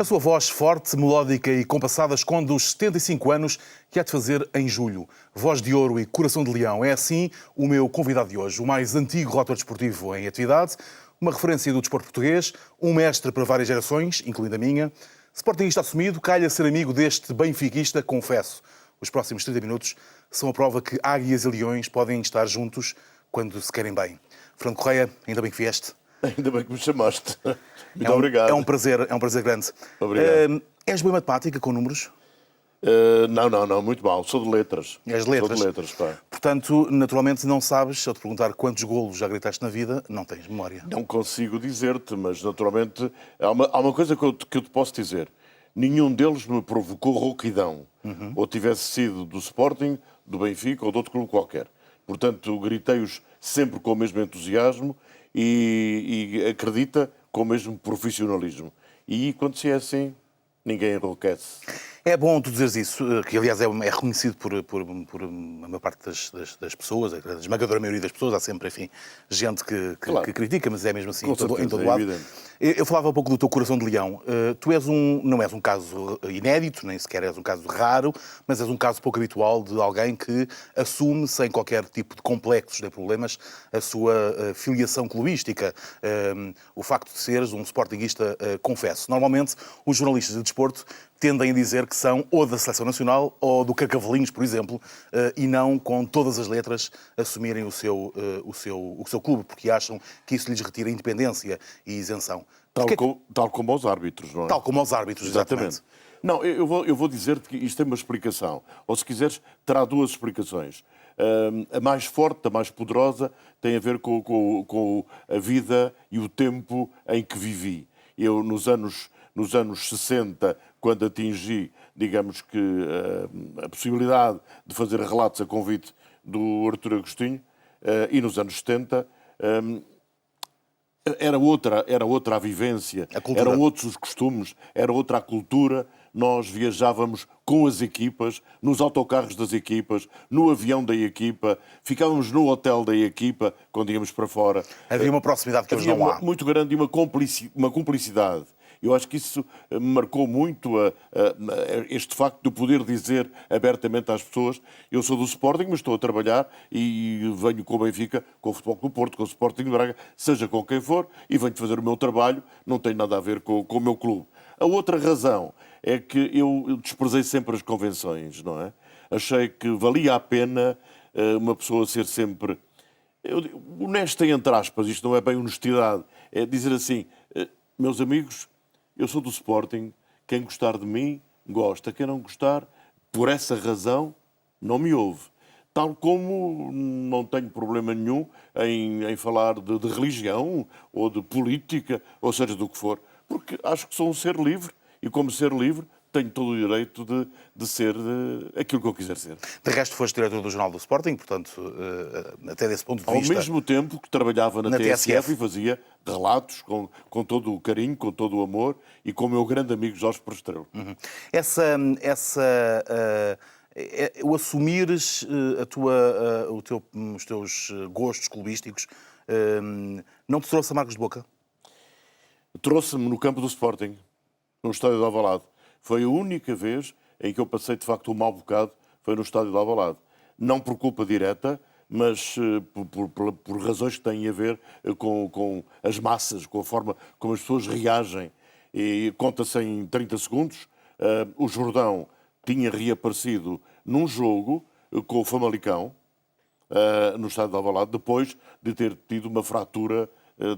A sua voz forte, melódica e compassada esconde os 75 anos que há de fazer em julho. Voz de ouro e coração de leão. É assim o meu convidado de hoje, o mais antigo relator desportivo em atividade, uma referência do desporto português, um mestre para várias gerações, incluindo a minha. Sportingista assumido, calha ser amigo deste benfiquista, confesso. Os próximos 30 minutos são a prova que águias e leões podem estar juntos quando se querem bem. Fernando Correia, ainda bem que vieste. Ainda bem que me chamaste. Muito obrigado. É um prazer grande. Obrigado. És boa em matemática, com números? Não, muito mal. Sou de letras. És de letras? Sou de letras, pá. Portanto, naturalmente não sabes, se eu te perguntar quantos golos já gritaste na vida, não tens memória. Não consigo dizer-te, mas naturalmente há uma coisa que eu te posso dizer. Nenhum deles me provocou rouquidão. Ou tivesse sido do Sporting, do Benfica ou de outro clube qualquer. Portanto, gritei-os sempre com o mesmo entusiasmo e acredita com o mesmo profissionalismo. E quando se é assim, ninguém enlouquece. É bom tu dizeres isso, que aliás é reconhecido por a maior parte das pessoas, a esmagadora maioria das pessoas. Há sempre, enfim, gente Claro. que critica, mas é mesmo assim Com em todo certeza, lado. evidente. Eu falava um pouco do teu coração de leão. Tu não és um caso inédito, nem sequer és um caso raro, mas és um caso pouco habitual de alguém que assume, sem qualquer tipo de complexos nem problemas, a sua filiação clubística. O facto de seres um sportinguista, confesso. Normalmente, os jornalistas de desporto tendem a dizer que são ou da Seleção Nacional ou do Carcavelinhos, por exemplo, e não com todas as letras assumirem o seu clube, porque acham que isso lhes retira independência e isenção. Tal como aos árbitros, não é? Tal como aos árbitros, exatamente. Não, eu vou dizer-te que isto tem uma explicação. Ou, se quiseres, terá duas explicações. A mais forte, a mais poderosa, tem a ver com a vida e o tempo em que vivi. Eu, nos anos 60, quando atingi, digamos que, a possibilidade de fazer relatos a convite do Artur Agostinho, e nos anos 70, era outra a vivência, eram outros os costumes, era outra a cultura. Nós viajávamos com as equipas, nos autocarros das equipas, no avião da equipa, ficávamos no hotel da equipa quando íamos para fora. Havia uma proximidade que hoje não há. Muito grande e uma cumplicidade. Eu acho que isso me marcou muito este facto de eu poder dizer abertamente às pessoas: eu sou do Sporting, mas estou a trabalhar e venho com o Benfica, com o Futebol Clube do Porto, com o Sporting de Braga, seja com quem for, e venho fazer o meu trabalho, não tem nada a ver com o meu clube. A outra razão é que eu desprezei sempre as convenções, não é? Achei que valia a pena uma pessoa ser sempre honesta, entre aspas. Isto não é bem honestidade, é dizer assim: meus amigos, eu sou do Sporting, quem gostar de mim, gosta. Quem não gostar, por essa razão, não me ouve. Tal como não tenho problema nenhum em falar de religião ou de política, ou seja, do que for. Porque acho que sou um ser livre e, como ser livre, tenho todo o direito de ser aquilo que eu quiser ser. De resto, foste diretor do Jornal do Sporting, portanto, até desse ponto de vista... Ao mesmo tempo que trabalhava na TSF e fazia relatos com todo o carinho, com todo o amor e com o meu grande amigo Jorge Prestrelo. O assumires os teus gostos clubísticos não te trouxe amargos de boca? Trouxe-me no campo do Sporting, no estádio de Alvalade. Foi a única vez em que eu passei, de facto, um mau bocado, foi no estádio de Alvalade. Não por culpa direta, mas por razões que têm a ver com as massas, com a forma como as pessoas reagem. E conta-se em 30 segundos, o Jordão tinha reaparecido num jogo com o Famalicão, no estádio de Alvalade, depois de ter tido uma fratura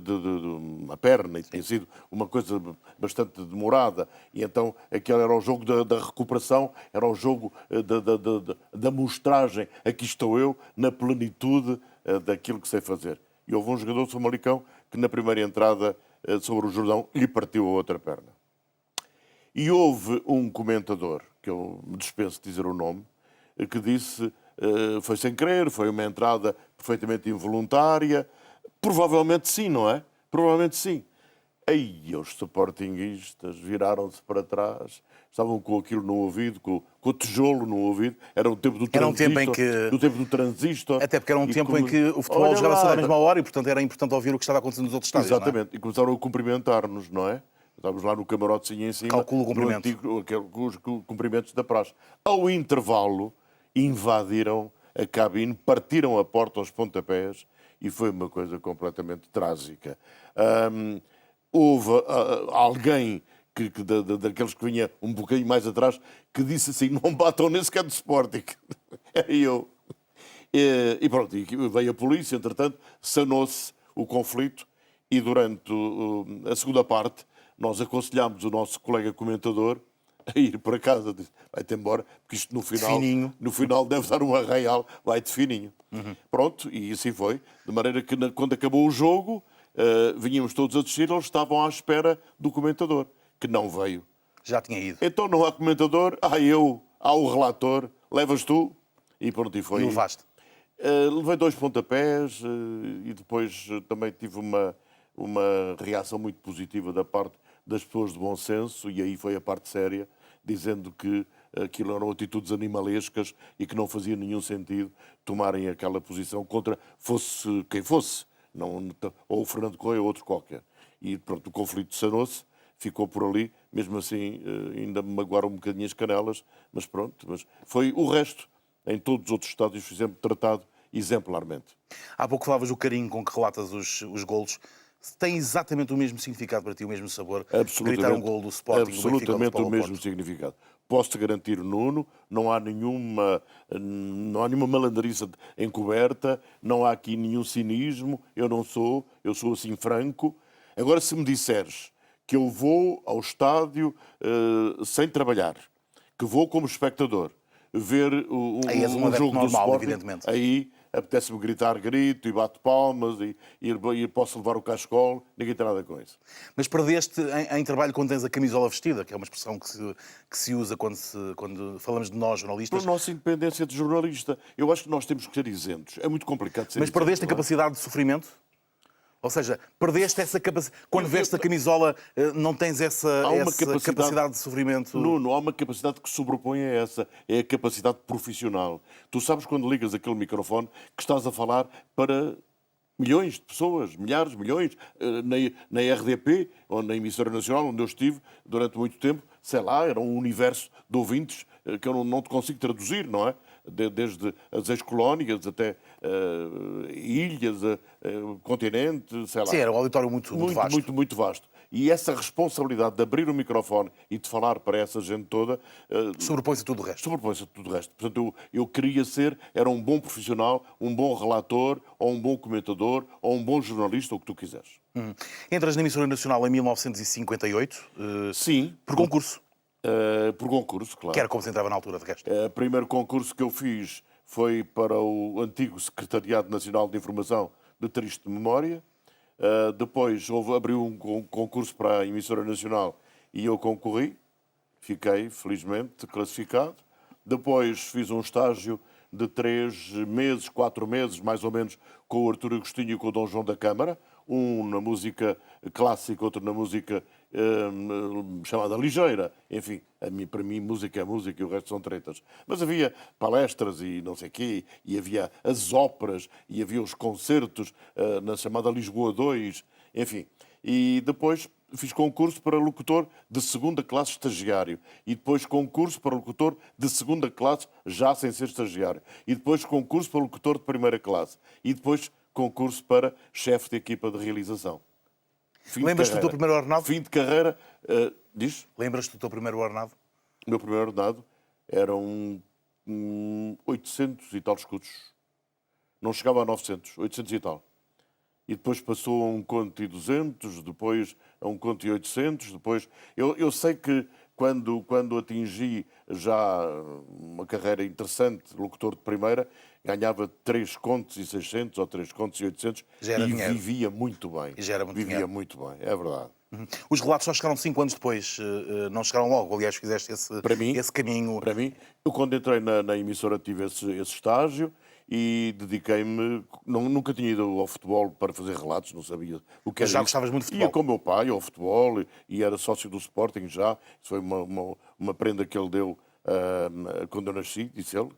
de uma perna, e tinha sido uma coisa bastante demorada, e então aquele era o jogo da recuperação, era o jogo da mostragem: aqui estou eu, na plenitude daquilo que sei fazer. E houve um jogador do Famalicão que, na primeira entrada sobre o Jordão, lhe partiu a outra perna. E houve um comentador, que eu me dispenso de dizer o nome, que disse: foi sem querer, foi uma entrada perfeitamente involuntária. Provavelmente sim, não é? Provavelmente sim. Aí os sportinguistas viraram-se para trás, estavam com aquilo no ouvido, com o tijolo no ouvido. Era o tempo do transistor. Do tempo do transistor. Até porque era um tempo em que o futebol jogava-se à mesma hora e, portanto, era importante ouvir o que estava acontecendo nos outros estádios. Exatamente. Não é? E começaram a cumprimentar-nos, não é? Estávamos lá no camarotezinho em cima. Calcula o comprimento. Os cumprimentos da praxe. Ao intervalo, invadiram a cabine, partiram a porta aos pontapés e foi uma coisa completamente trágica. Houve alguém daqueles que vinha um bocadinho mais atrás que disse assim, não batam nesse que é do Sporting. Era eu. E pronto, veio a polícia, entretanto, sanou-se o conflito e durante a segunda parte nós aconselhámos o nosso colega comentador a ir para casa. Disse, vai-te embora, porque isto no final deve dar um arraial, vai-te fininho. Pronto, e assim foi. De maneira que quando acabou o jogo, vinhamos todos a descer, eles estavam à espera do comentador, que não veio. Já tinha ido. Então não há comentador, há o relator, levas tu, e pronto, e foi. E levaste. Levei 2 pontapés e depois também tive uma reação muito positiva da parte das pessoas de bom senso, e aí foi a parte séria, dizendo que aquilo eram atitudes animalescas e que não fazia nenhum sentido tomarem aquela posição contra fosse quem fosse, não, ou o Fernando Correia ou outro qualquer. E pronto, o conflito sanou-se, ficou por ali, mesmo assim ainda me magoaram um bocadinho as canelas, mas pronto, mas foi o resto. Em todos os outros estádios fui sempre tratado exemplarmente. Há pouco falavas do carinho com que relatas os golos. Tem exatamente o mesmo significado para ti, o mesmo sabor? Gritar um gol do Sporting, do Benfica, absolutamente do o mesmo Porto. significado. Posso-te garantir, Nuno, não há nenhuma malandriça encoberta, não há aqui nenhum cinismo, eu sou assim franco. Agora, se me disseres que eu vou ao estádio sem trabalhar, que vou como espectador, ver Aí és um um adepto jogo do normal, Sporting, evidentemente. aí apetece-me gritar grito e bate palmas e posso levar o cascol, ninguém tem nada com isso. Mas perdeste em trabalho quando tens a camisola vestida, que é uma expressão que se usa quando falamos de nós, jornalistas. Pela nossa independência de jornalista, eu acho que nós temos que ser isentos. É muito complicado ser Mas isento, perdeste a não é? capacidade de sofrimento? Ou seja, perdeste essa capacidade. Quando vestes a camisola, não tens essa capacidade de sofrimento. Nuno, há uma capacidade que sobrepõe a essa. É a capacidade profissional. Tu sabes quando ligas aquele microfone que estás a falar para milhões de pessoas, milhares, milhões, na RDP, ou na emissora nacional, onde eu estive durante muito tempo, sei lá, era um universo de ouvintes que eu não te consigo traduzir, não é? Desde as ex-colónias até ilhas, continente, sei lá. Sim, era um auditório muito vasto. Muito vasto. E essa responsabilidade de abrir o microfone e de falar para essa gente toda Sobrepõe-se a tudo o resto. sobrepõe-se a tudo o resto. Portanto, eu queria era um bom profissional, um bom relator, ou um bom comentador, ou um bom jornalista, o que tu quiseres. Entras na emissora nacional em 1958, Sim. por concurso, Por concurso, claro. que era como se entrava na altura de resto. O primeiro concurso que eu fiz foi para o antigo Secretariado Nacional de Informação de Triste Memória. Depois abriu um concurso para a emissora nacional e eu concorri. Fiquei, felizmente, classificado. Depois fiz um estágio de 3 meses, 4 meses, mais ou menos, com o Artur Agostinho e com o Dom João da Câmara. Um na música clássica, outro na música chamada ligeira. Enfim, para mim, música é música e o resto são tretas. Mas havia palestras e não sei o quê, e havia as óperas, e havia os concertos na chamada Lisboa 2, enfim. E depois fiz concurso para locutor de segunda classe estagiário. E depois concurso para locutor de segunda classe, já sem ser estagiário. E depois concurso para locutor de primeira classe. E depois concurso para chefe de equipa de realização. Lembras-te do teu primeiro ordenado? Fim de carreira. Diz? Lembras-te do teu primeiro ordenado? O meu primeiro ordenado eram 800 e tal escudos. Não chegava a 900, 800 e tal. E depois passou a 1 conto e 200, depois a 1 conto e 800, depois... Eu sei que quando atingi já uma carreira interessante, locutor de primeira, ganhava 3 contos e 600 ou 3 contos e 800 e vivia muito bem. E já era muito vivia dinheiro. muito bem, é verdade. Os relatos só chegaram 5 anos depois, não chegaram logo. Aliás, fizeste esse caminho. Para mim, eu quando entrei na emissora tive esse estágio e dediquei-me... Nunca tinha ido ao futebol para fazer relatos, não sabia o que era. Mas já isso. gostavas muito de futebol? Ia com o meu pai ao futebol e era sócio do Sporting já. Isso foi uma prenda que ele deu quando eu nasci, disse ele.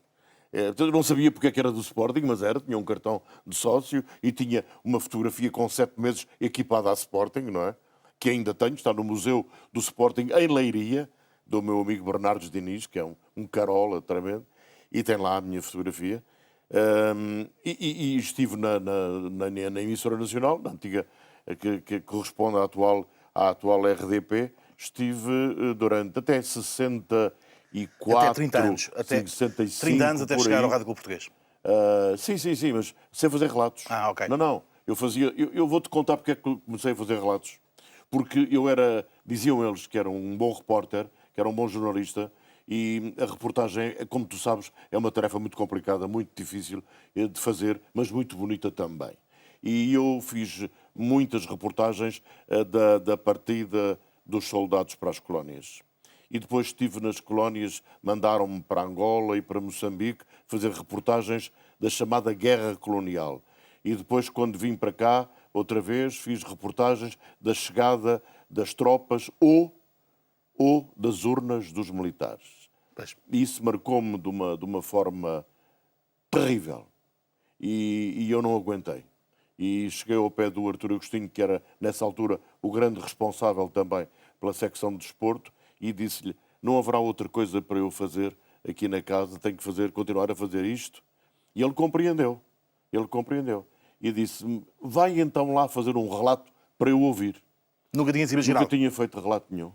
Portanto, eu não sabia porque é que era do Sporting, mas tinha um cartão de sócio e tinha uma fotografia com 7 meses equipada a Sporting, não é? que ainda tenho, está no Museu do Sporting, em Leiria, do meu amigo Bernardes Diniz, que é um carola tremendo, e tem lá a minha fotografia. E estive na emissora nacional, na antiga, que corresponde à atual RDP, estive durante até 64... Até 30 anos. Até 65, 30 anos até por chegar aí. ao Rádio Clube Português. Sim, mas sem fazer relatos. Ok. Não. Eu vou-te contar porque é que comecei a fazer relatos. Porque diziam eles que era um bom repórter, que era um bom jornalista, e a reportagem, como tu sabes, é uma tarefa muito complicada, muito difícil de fazer, mas muito bonita também. E eu fiz muitas reportagens da partida dos soldados para as colónias. E depois estive nas colónias, mandaram-me para Angola e para Moçambique fazer reportagens da chamada Guerra Colonial. E depois, quando vim para cá, outra vez, fiz reportagens da chegada das tropas ou das urnas dos militares. Pois. Isso marcou-me de uma forma terrível. E eu não aguentei. E cheguei ao pé do Artur Agostinho, que era, nessa altura, o grande responsável também pela secção de desporto, e disse-lhe, não haverá outra coisa para eu fazer aqui na casa, tenho que continuar a fazer isto. E ele compreendeu. E disse-me, vai então lá fazer um relato para eu ouvir. Nunca tinhas imaginado? Nunca tinha feito relato nenhum.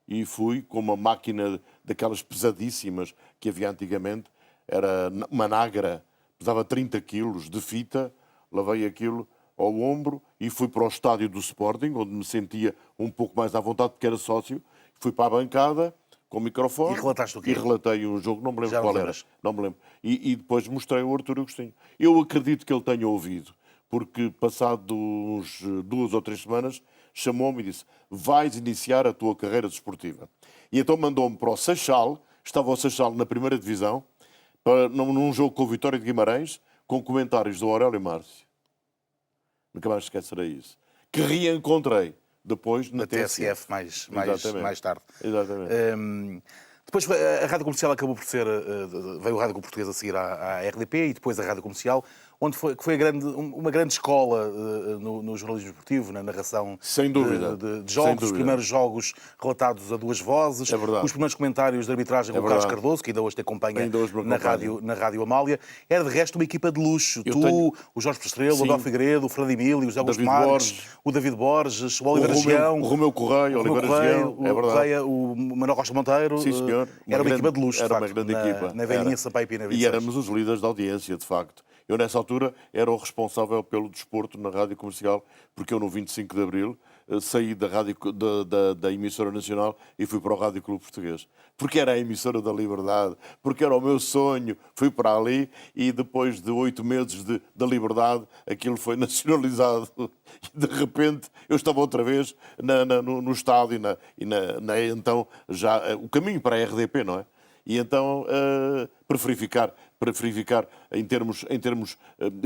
E fui com uma máquina daquelas pesadíssimas que havia antigamente, era uma Nagra, pesava 30 quilos de fita, lavei aquilo ao ombro e fui para o estádio do Sporting, onde me sentia um pouco mais à vontade, porque era sócio. Fui para a bancada, com o microfone. E relataste o quê? E relatei um jogo, não me lembro Já não qual era. lembras? Não me lembro. E depois mostrei ao Artur Agostinho. Eu acredito que ele tenha ouvido, porque passado uns 2 ou 3 semanas, chamou-me e disse, vais iniciar a tua carreira desportiva. E então mandou-me para o Seixal, estava o Seixal na primeira divisão, num jogo com o Vitória de Guimarães, com comentários do Aurélio Márcio. Nunca mais esquecerei isso. Que reencontrei depois na TSF mais tarde. Exatamente. Depois a Rádio Comercial acabou por ser... veio a Rádio Português a seguir à RDP e depois a Rádio Comercial, onde foi uma grande escola no jornalismo esportivo, na narração Sem dúvida. de jogos, Sem os dúvida. primeiros jogos relatados a 2 vozes, É verdade. os primeiros comentários de arbitragem com o Carlos Cardoso, que ainda hoje te acompanha Ainda hoje me acompanha. na Rádio Amália. Era de resto uma equipa de luxo. O Jorge Prestrelo, o Adão Figueiredo, o Fernando Emílio, o José Augusto David Marques, Borges. o David Borges, o Oliveira Gião, O Romeu Correia, o Oliveira Correia, Gião, é o verdade. Correia, o Manuel Costa Monteiro. Sim, senhor. Era uma equipa de luxo, de Era uma facto, grande equipa. na velhinha Era. Sampaio Pina E 26. éramos os líderes da audiência, de facto. Eu, nessa altura, era o responsável pelo desporto na Rádio Comercial, porque eu, no 25 de Abril, saí da emissora nacional e fui para o Rádio Clube Português. Porque era a emissora da liberdade, porque era o meu sonho. Fui para ali e, depois de 8 meses da liberdade, aquilo foi nacionalizado. E, de repente, eu estava outra vez no estádio então, já o caminho para a RDP, não é? E então preferi ficar em termos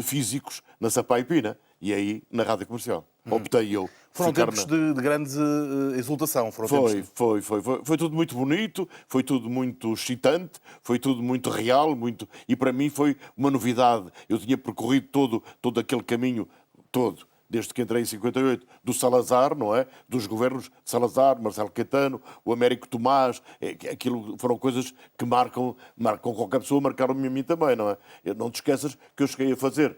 físicos na Sampaio Pina e aí na Rádio Comercial. Optei eu. Foram ficar tempos de grande exultação. Foi tudo muito bonito, foi tudo muito excitante, foi tudo muito real, e para mim foi uma novidade. Eu tinha percorrido todo aquele caminho todo. Desde que entrei em 58, do Salazar, não é? Dos governos de Salazar, Marcelo Caetano, o Américo Tomás, aquilo foram coisas que marcam qualquer pessoa, marcaram-me a mim também, não é? Não te esqueças que eu cheguei a fazer.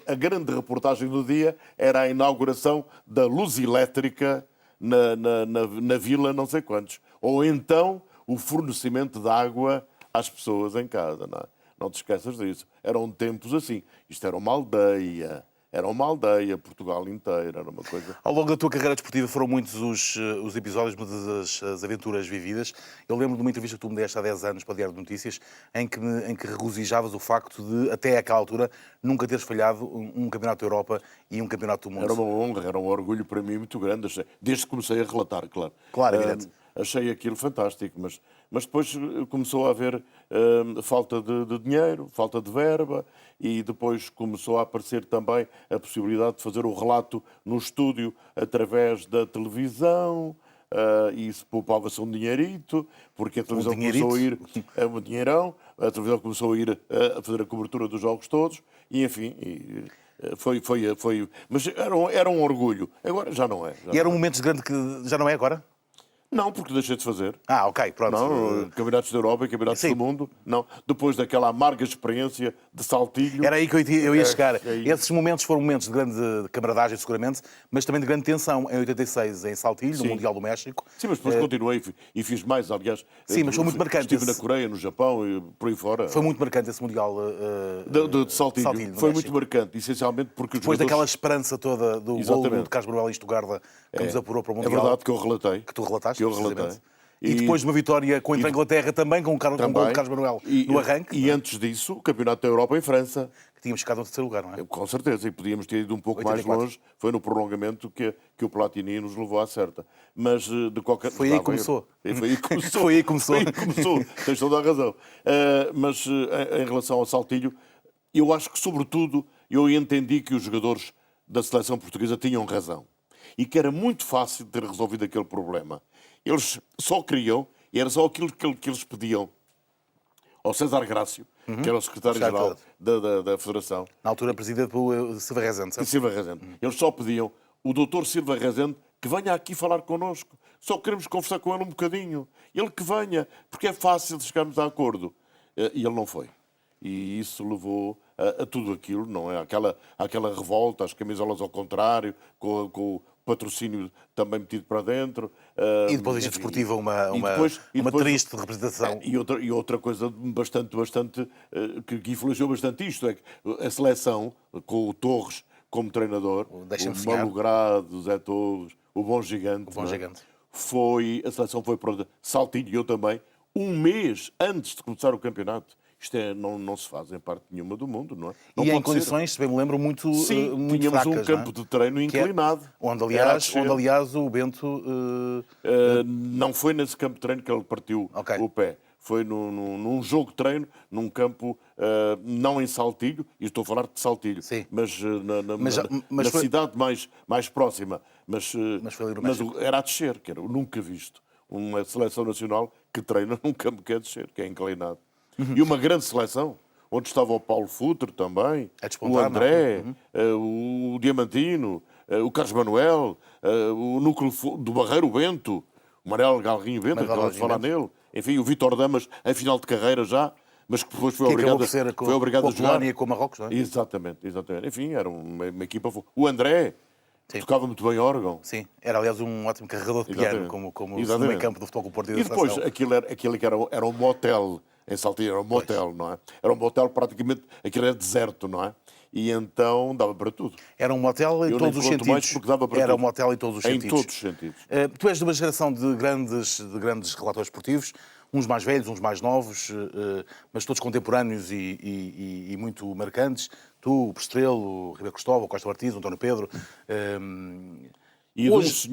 A grande reportagem do dia era a inauguração da luz elétrica na vila não sei quantos. Ou então o fornecimento de água às pessoas em casa, não é? Não te esqueças disso. Eram tempos assim. Isto era uma aldeia. Era uma aldeia, Portugal inteira, era uma coisa... Ao longo da tua carreira desportiva foram muitos os episódios, muitas as aventuras vividas. Eu lembro de uma entrevista que tu me deste há 10 anos para o Diário de Notícias, em que regozijavas o facto de, até àquela altura, nunca teres falhado um campeonato da Europa e um campeonato do mundo. Era uma honra, era um orgulho para mim muito grande, desde que comecei a relatar, claro. Claro, evidente. Achei aquilo fantástico, mas depois começou a haver falta de dinheiro, falta de verba, e depois começou a aparecer também a possibilidade de fazer o relato no estúdio através da televisão, e isso poupava-se um dinheirito, porque a televisão começou a ir um dinheirão, a televisão começou a ir a fazer a cobertura dos jogos todos, e enfim... Mas era um orgulho. Agora já não é. E eram momentos de grande que já não é agora? Não, porque deixei de fazer. Ok, pronto. Não, campeonatos da Europa e campeonatos Sim. do mundo, não. Depois daquela amarga experiência de Saltilho. Era aí que eu ia chegar. aí. Esses momentos foram momentos de grande camaradagem, seguramente, mas também de grande tensão. Em 86, em Saltilho, no Sim. Mundial do México. Sim, mas depois continuei e fiz mais, aliás. Sim, mas foi muito marcante Estive na esse- Coreia, no Japão e por aí fora. Foi muito marcante esse Mundial De Saltilho. no Foi México. muito marcante, essencialmente porque os Depois daquela jogadores... esperança toda do golo Exatamente. de Carlos Manuel em Estugarda, que nos apurou para o É Mundial. verdade que eu relatei. Que tu relataste, Que eu precisamente. relatei. E depois de uma vitória contra a Inglaterra também, com um gol de Também. Carlos Manuel no arranque, E antes disso, o Campeonato da Europa em França. que tínhamos ficado no terceiro lugar, não é? Com certeza, e podíamos ter ido um pouco 84. mais longe. Foi no prolongamento que o Platini nos levou à certa. Mas de qualquer Foi aí que começou. Foi aí que começou. Foi aí que começou. Foi aí que começou. Tens toda a razão. Mas em relação ao Saltilho, eu acho que, sobretudo, eu entendi que os jogadores da seleção portuguesa tinham razão. E que era muito fácil ter resolvido aquele problema. Eles só queriam, e era só aquilo que eles pediam ao César Grácio, que era o secretário-geral da Federação, Na altura, presidido pelo Silva Rezende. e certo? Silva Rezende. Eles só pediam o doutor Silva Rezende que venha aqui falar connosco. Só queremos conversar com ele um bocadinho. Ele que venha, porque é fácil chegarmos a acordo. E ele não foi. E isso levou a tudo aquilo, não é? Aquela revolta, as camisolas ao contrário, com o patrocínio também metido para dentro. E depois a enfim, desportiva, uma e depois- triste representação. E outra coisa bastante que influenciou bastante isto é que a seleção, com o Torres como treinador, Deixa-me o sonhar. malogrado, o Zé Torres, o Bom Gigante, O Bom não é? Gigante. A seleção foi para Saltilho, e eu também, um mês antes de começar o campeonato. Isto não se faz em parte nenhuma do mundo, não é? Não E em pode ser. condições, se bem me lembro, muito, Sim, muito tínhamos fracas, um campo de treino Que é- inclinado. Onde, Era a aliás, descer. o Bento... Não foi nesse campo de treino que ele partiu Ok. o pé. Foi num jogo de treino, num campo, não em Saltilho, e estou a falar de Saltilho, Sim. mas Mas na foi- cidade mais próxima. Mas foi ali no mas México. era a descer, que era o nunca visto. Uma seleção nacional que treina num campo que é a descer, que é inclinado. Uhum. E uma grande seleção, onde estava o Paulo Futre também, A o despontar, André, o Diamantino, o Carlos Manuel, o núcleo do Barreiro Bento, o Manel Galrinho Bento, Manuel acabamos de falar Galrinho nele. Enfim, o Vítor Damas, em final de carreira já, mas que depois foi Que acabou obrigado, por ser foi obrigado com a a jogar. Polónia e com o Marrocos, não é? Exatamente. Enfim, era uma equipa... O André, Sim. tocava muito bem órgão. Sim, era aliás um ótimo carregador de piano, Exatamente. como o Exatamente. meio campo do Futebol Clube do Porto E da depois, seleção. aquilo que era um motel em Saltilho, era um motel, não é? Era um motel praticamente, aquilo era deserto, não é? E então dava para tudo. Era um motel em Eu todos nem os conto mais sentidos. porque dava para Era um tudo. motel em todos os Em sentidos. todos os sentidos. Tu és de uma geração de grandes relatores esportivos, uns mais velhos, uns mais novos, mas todos contemporâneos e muito marcantes. Tu, o Pestrelo, o Ribeiro Cristóvão, o Costa Martins, o António Pedro. E Hoje-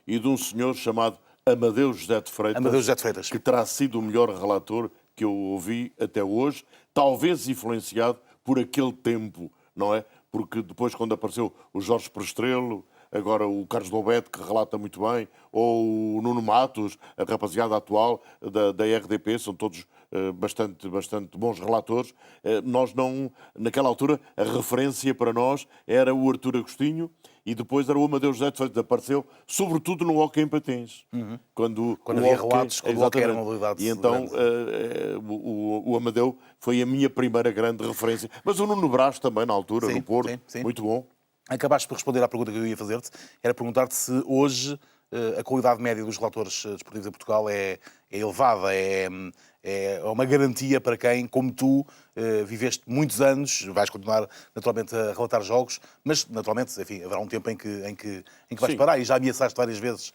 de um senhor chamado Amadeu José de Freitas, Amadeu José de Freitas. que terá sido o melhor relator que eu ouvi até hoje, talvez influenciado por aquele tempo, não é? Porque depois, quando apareceu o Jorge Prestrelo, agora o Carlos Lobete, que relata muito bem, ou o Nuno Matos, a rapaziada atual da RDP, são todos bastante bons relatores. Nós não, naquela altura, a referência para nós era o Artur Agostinho e depois era o Amadeu José de Freitas, apareceu sobretudo no hóquei em patins. Quando havia relatos que o hóquei era uma modalidade E então o Amadeu foi a minha primeira grande referência. Mas o Nuno Brás também, na altura, Sim, no Porto, sim. muito bom. Acabaste por responder à pergunta que eu ia fazer-te. Era perguntar-te se hoje a qualidade média dos relatores desportivos em Portugal é elevada, é uma garantia para quem, como tu, viveste muitos anos, vais continuar naturalmente a relatar jogos, mas naturalmente, enfim, haverá um tempo em que vais Sim. parar e já ameaçaste várias vezes.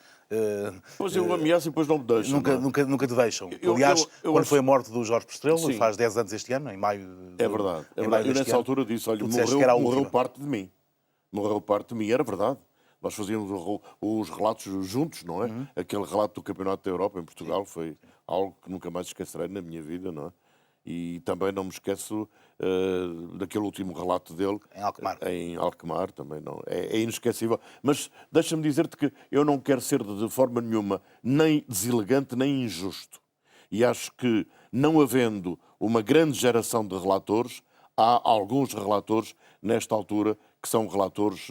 Mas eu ameaço e depois não me deixo. não é? Nunca te deixam. Eu Aliás, eu quando acho- foi a morte do Jorge Prestrelo, Sim. faz 10 anos este ano, em maio. É verdade. em Eu maio deste nessa ano, altura disse, olha, tu disseste que era a morreu última. parte de mim. Morreu parte de mim, era verdade. Nós fazíamos os relatos juntos, não é? Uhum. Aquele relato do Campeonato da Europa em Portugal foi algo que nunca mais esquecerei na minha vida, não é? E também não me esqueço daquele último relato dele. Em Alkmaar. Em Alkmaar também, não. É inesquecível. Mas deixa-me dizer-te que eu não quero ser de forma nenhuma nem deselegante nem injusto. E acho que, não havendo uma grande geração de relatores, há alguns relatores, nesta altura, que são relatores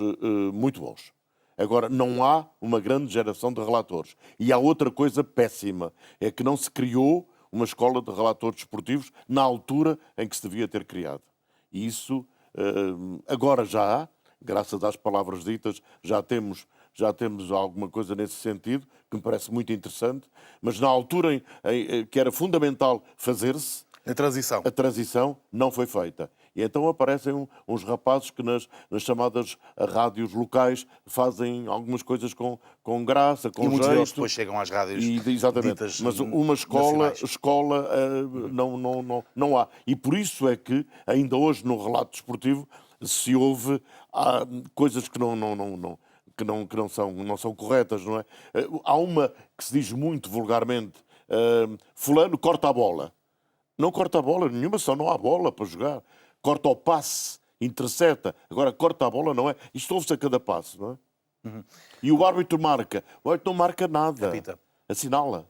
muito bons. Agora, não há uma grande geração de relatores. E há outra coisa péssima, é que não se criou uma escola de relatores desportivos na altura em que se devia ter criado. E isso agora já há, graças às palavras ditas, já temos alguma coisa nesse sentido, que me parece muito interessante, mas na altura em que era fundamental fazer-se, a transição não foi feita. E então aparecem uns rapazes que nas chamadas rádios locais fazem algumas coisas com graça, com jeito. E muitos deles jeito. depois chegam às rádios Exatamente. ditas Mas uma escola não há. E por isso é que ainda hoje no relato desportivo se ouve coisas que não são corretas, não é? Há uma que se diz muito vulgarmente, fulano corta a bola. Não corta a bola nenhuma, só não há bola para jogar. Corta o passe, intercepta. Agora, corta a bola, não é? Isto ouve-se a cada passe, não é? Uhum. E o árbitro marca. O árbitro não marca nada. Repita. Assinala.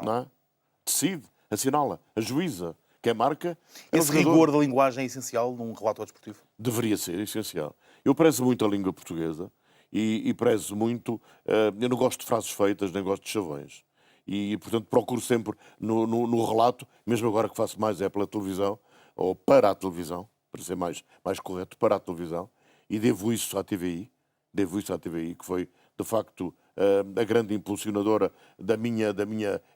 Não é? Decide, assinala. Ajuiza. Quem marca... Esse rigor da linguagem é essencial num relatório desportivo? Deveria ser essencial. Eu prezo muito a língua portuguesa e prezo muito... eu não gosto de frases feitas, nem gosto de chavões. E, portanto, procuro sempre no relato, mesmo agora que faço mais pela televisão, ou para a televisão, para ser mais correto, para a televisão, e devo isso à TVI, que foi, de facto, a grande impulsionadora da minha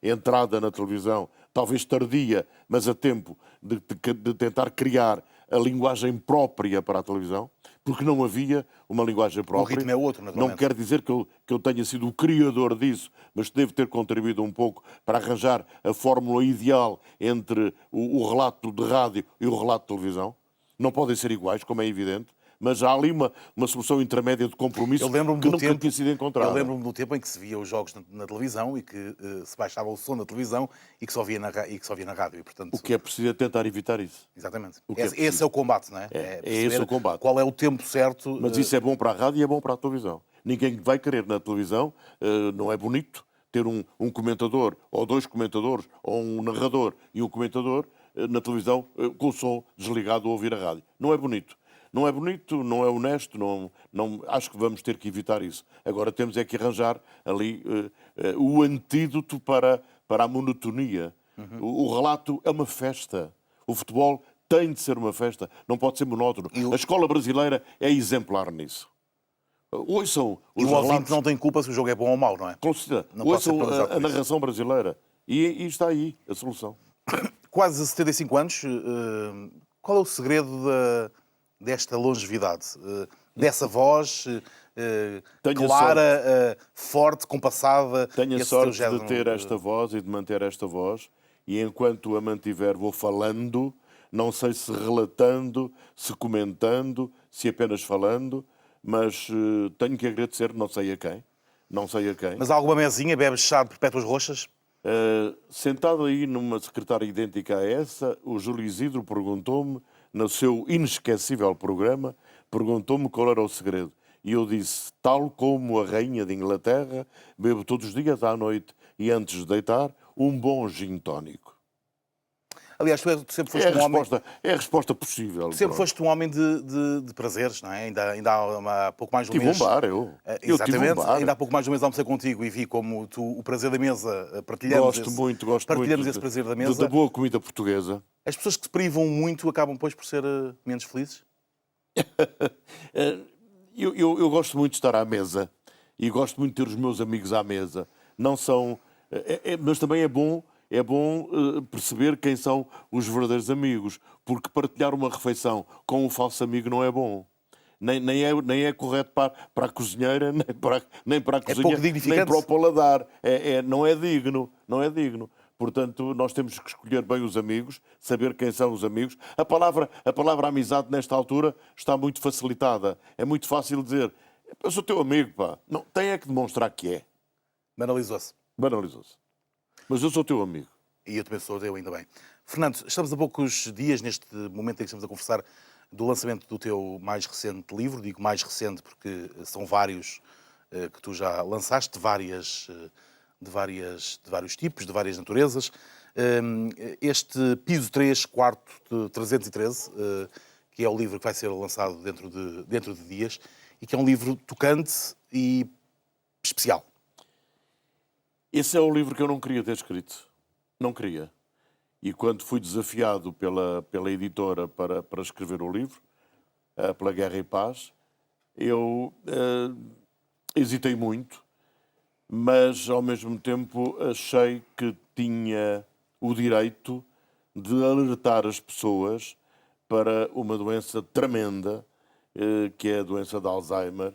entrada na televisão, talvez tardia, mas a tempo de tentar criar a linguagem própria para a televisão, porque não havia uma linguagem própria. O ritmo é outro, naturalmente. Não quer dizer que eu tenha sido o criador disso, mas devo ter contribuído um pouco para arranjar a fórmula ideal entre o relato de rádio e o relato de televisão. Não podem ser iguais, como é evidente, mas há ali uma solução intermédia de compromisso que nunca tinha sido encontrada. Eu lembro-me do tempo em que se via os jogos na televisão e que se baixava o som da televisão e que só via na rádio. E, portanto, o que é preciso é tentar evitar isso. Exatamente. Esse é o combate, não é? É esse o combate. Qual é o tempo certo? Mas isso é bom para a rádio e é bom para a televisão. Ninguém vai querer na televisão, não é bonito ter um comentador, ou dois comentadores, ou um narrador e um comentador na televisão com o som desligado a ouvir a rádio. Não é bonito. Não é bonito, não é honesto, acho que vamos ter que evitar isso. Agora temos é que arranjar ali o antídoto para a monotonia. O relato é uma festa. O futebol tem de ser uma festa, não pode ser monótono. A escola brasileira é exemplar nisso. Ouçam os relatos. O ouvinte não tem culpa se o jogo é bom ou mau, não é? Com certeza. Ouçam a narração brasileira. E está aí a solução. Quase 75 anos, qual é o segredo desta longevidade? Dessa voz clara, forte, compassada? Tenho a sorte de ter esta voz e de manter esta voz. E enquanto a mantiver, vou falando, não sei se relatando, se comentando, se apenas falando, mas tenho que agradecer, não sei a quem. Mas há alguma mesinha, bebes chá de perpétuas roxas? Sentado aí numa secretária idêntica a essa, o Júlio Isidro perguntou-me, no seu inesquecível programa, perguntou-me qual era o segredo. E eu disse, tal como a rainha de Inglaterra, bebo todos os dias à noite e antes de deitar, um bom gin tónico. Aliás, tu sempre foste um homem... É a resposta possível. Sempre foste um homem de prazeres, não é? Ainda há pouco mais de um mês... Tive um bar, eu. Exatamente. Tive um bar. Ainda há pouco mais de um mês almocei contigo e vi como tu, o prazer da mesa, partilhamos esse prazer da mesa. Da boa comida portuguesa. As pessoas que se privam muito acabam, depois, por ser menos felizes? Eu gosto muito de estar à mesa e gosto muito de ter os meus amigos à mesa. Não são... mas também é bom perceber quem são os verdadeiros amigos, porque partilhar uma refeição com um falso amigo não é bom. Nem é correto para a cozinheira, nem para a cozinha, nem para o paladar. Não é digno. Portanto, nós temos que escolher bem os amigos, saber quem são os amigos. A palavra amizade, nesta altura, está muito facilitada. É muito fácil dizer, eu sou teu amigo, pá. Não, tem é que demonstrar que é. Banalizou-se. Mas eu sou teu amigo. E eu também sou teu, ainda bem. Fernando, estamos a poucos dias, neste momento em que estamos a conversar, do lançamento do teu mais recente livro. Digo mais recente porque são vários que tu já lançaste, de vários tipos, de várias naturezas. Este piso 3, quarto de 313, que é o livro que vai ser lançado dentro de dias, e que é um livro tocante e especial. Esse é o livro que eu não queria ter escrito. Não queria. E quando fui desafiado pela editora para escrever o livro, pela Guerra e Paz, eu hesitei muito, mas ao mesmo tempo achei que tinha o direito de alertar as pessoas para uma doença tremenda, que é a doença de Alzheimer,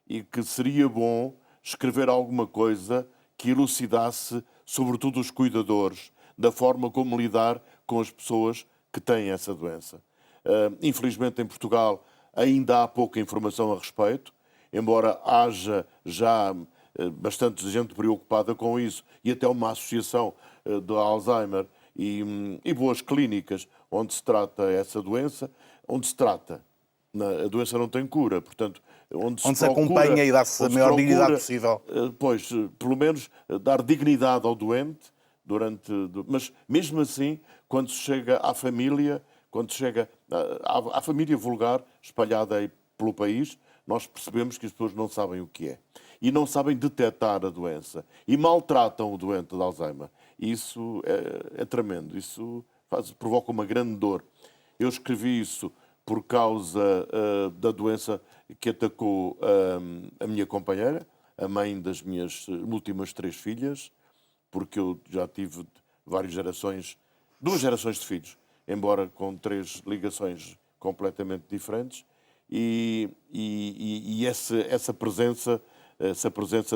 e que seria bom escrever alguma coisa que elucidasse, sobretudo os cuidadores, da forma como lidar com as pessoas que têm essa doença. Infelizmente, em Portugal, ainda há pouca informação a respeito, embora haja já bastante gente preocupada com isso, e até uma associação de Alzheimer e boas clínicas onde se trata essa doença, onde se trata. A doença não tem cura, portanto, onde se acompanha e dá-se a maior dignidade possível. Pois, pelo menos, dar dignidade ao doente mas mesmo assim, quando se chega à família, quando se chega à família vulgar espalhada aí pelo país, nós percebemos que as pessoas não sabem o que é. E não sabem detectar a doença. E maltratam o doente de Alzheimer. Isso é tremendo. Isso provoca uma grande dor. Eu escrevi isso por causa da doença que atacou a minha companheira, a mãe das minhas últimas 3 filhas, porque eu já tive duas gerações de filhos, embora com 3 ligações completamente diferentes, e essa presença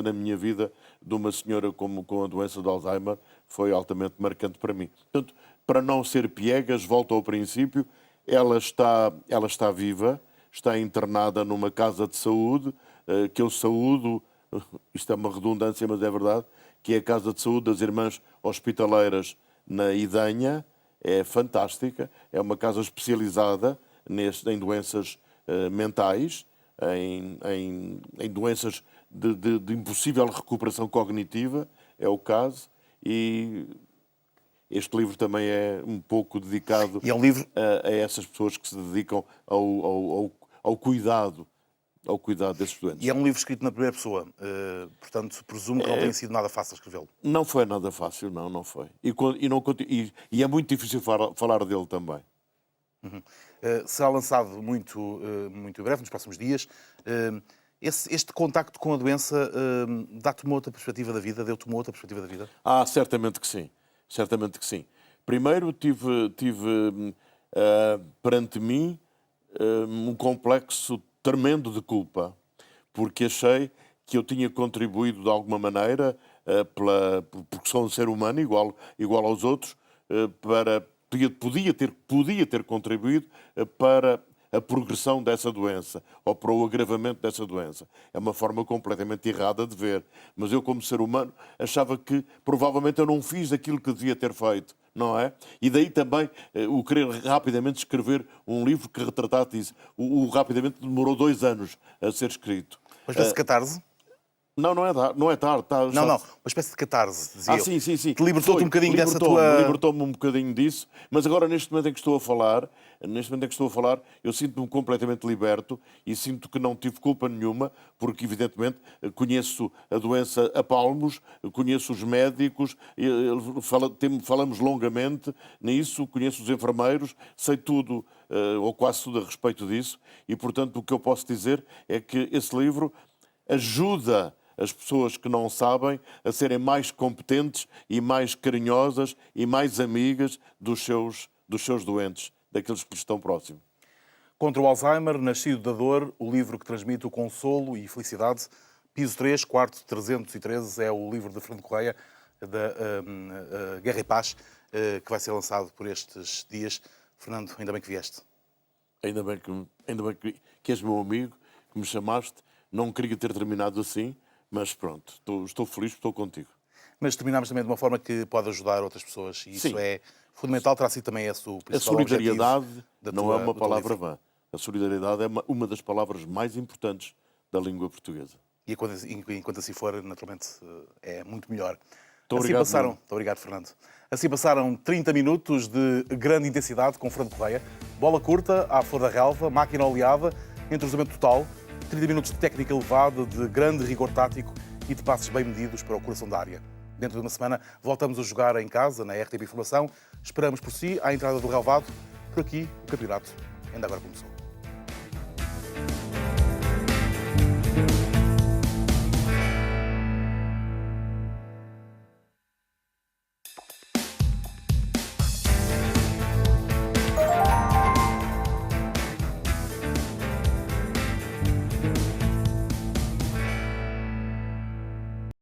na minha vida de uma senhora com a doença de Alzheimer foi altamente marcante para mim. Portanto, para não ser piegas, volto ao princípio, ela está viva, está internada numa casa de saúde, que eu saúdo, isto é uma redundância, mas é verdade, que é a Casa de Saúde das Irmãs Hospitaleiras na Idenha. É fantástica, é uma casa especializada em doenças mentais, em doenças de impossível recuperação cognitiva, é o caso, e este livro também é um pouco dedicado E é um livro... a essas pessoas que se dedicam ao cuidado desses doentes. E é um livro escrito na primeira pessoa, portanto, presumo que não tenha sido nada fácil escrevê-lo. Não foi nada fácil, não foi. E é muito difícil falar dele também. Será lançado muito breve, nos próximos dias. Este contacto com a doença dá-te uma outra perspectiva da vida? Deu-te uma outra perspectiva da vida? Certamente que sim. Certamente que sim. Primeiro tive perante mim um complexo tremendo de culpa, porque achei que eu tinha contribuído de alguma maneira, porque sou um ser humano igual aos outros, podia ter contribuído para a progressão dessa doença ou para o agravamento dessa doença. É uma forma completamente errada de ver. Mas eu, como ser humano, achava que provavelmente eu não fiz aquilo que devia ter feito, não é? E daí também o querer rapidamente escrever um livro que retratasse isso. O rapidamente demorou 2 anos a ser escrito. Uma espécie de catarse? Não é tarde. Não, uma espécie de catarse, dizia eu. Sim. Te libertou-te um bocadinho dessa tua... Libertou-me um bocadinho disso, mas agora, neste momento em que estou a falar, eu sinto-me completamente liberto e sinto que não tive culpa nenhuma, porque, evidentemente, conheço a doença a palmos, conheço os médicos, falamos longamente nisso, conheço os enfermeiros, sei tudo, ou quase tudo a respeito disso, e, portanto, o que eu posso dizer é que esse livro ajuda as pessoas que não sabem a serem mais competentes e mais carinhosas e mais amigas dos seus doentes, daqueles que lhes estão próximos. Contra o Alzheimer, Nascido da Dor, o livro que transmite o consolo e felicidade. Piso 3, quarto 313, é o livro de Fernando Correia, da Guerra e Paz, que vai ser lançado por estes dias. Fernando, ainda bem que vieste. Ainda bem que és meu amigo, que me chamaste. Não queria ter terminado assim, mas pronto, estou feliz, estou contigo. Mas terminamos também de uma forma que pode ajudar outras pessoas, e isso Sim. é fundamental, terá sido também esse o principal A solidariedade objetivo não é uma palavra vã. A solidariedade é uma das palavras mais importantes da língua portuguesa. E enquanto assim for, naturalmente, é muito melhor. obrigado, Muito obrigado, Fernando. Assim passaram 30 minutos de grande intensidade com Fernando Correia. Bola curta, à flor da relva, máquina oleada, entrosamento total, 30 minutos de técnica elevada, de grande rigor tático e de passos bem medidos para o coração da área. Dentro de uma semana voltamos a jogar em casa, na RTP Informação. Esperamos por si, à entrada do relvado. Por aqui, o campeonato ainda agora começou.